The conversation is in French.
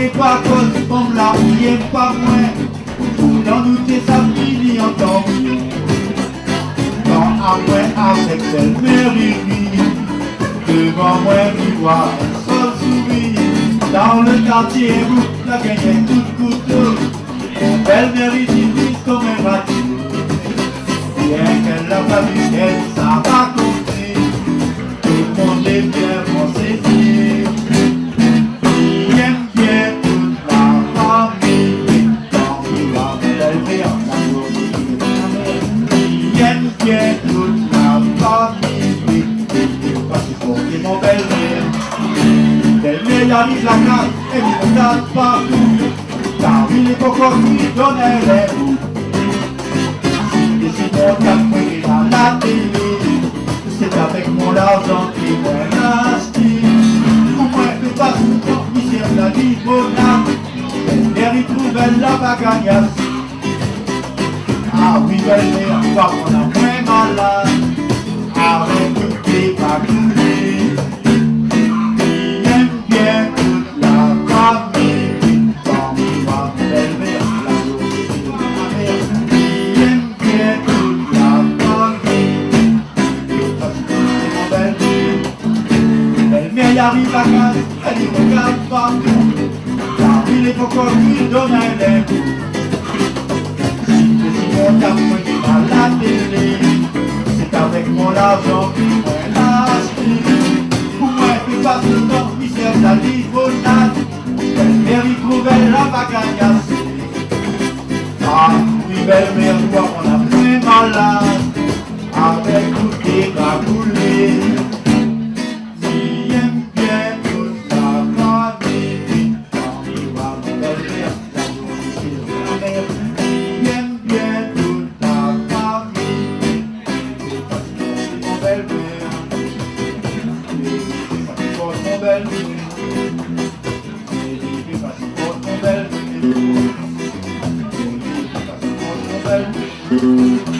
c'est pas cause, on la rouillait pas moins. Dans douter sa fille en temps. Quand après avec elle mairie, devant moi qui voit un seul sourire. Dans le quartier, vous la gagnez tout couteau. Mon belle mérite divise comme un raté. Bien qu'elle l'a pas vu, elle ça va compter. Tout le monde est bien pour ses filles. Il aime bien toute la famille. Quand il va m'élever en amour. Il aime bien toute la famille. Parce qu'il faut qu'il mon belle-mère. Belle-mère arrive la carte et il ne date pas tout. Car il est encore qui donnait les bouts. Et si mon cap est dans la télé, c'est avec mon argent qui m'est acheté. Au moins que pas souvent, il sert la limonade. Belle-mère y trouve la bagagnasse. Ah oui, belle-mère, pas qu'on a moins malade. Avec toutes les bagoules. Il aime bien toute la famille. Quand il voit belle-mère, la journée de ma mère. Il aime bien toute la famille. Parce que c'est mon belle-mère. Belle-mère y arrive à casa, elle y regarde pas. Car il est encore lui donne un lait. Si mon cap est à la télé, c'est avec mon argent qui m'est acheté. Pour moi, il passe le temps, il sert la limonade. Belle-mère, il trouvait la bagagnasse. Ah, oui, belle-mère, toi, on a fait malade. Avec toutes les bagoulées. Il aime bien toute la famille. Quand il voit mon belle-mère, la journée de ma mère. Il aime bien toute la famille. Parce que c'est mon belle-mère. Parce que c'est mon belle-mère. Parce que c'est mon belle-mère.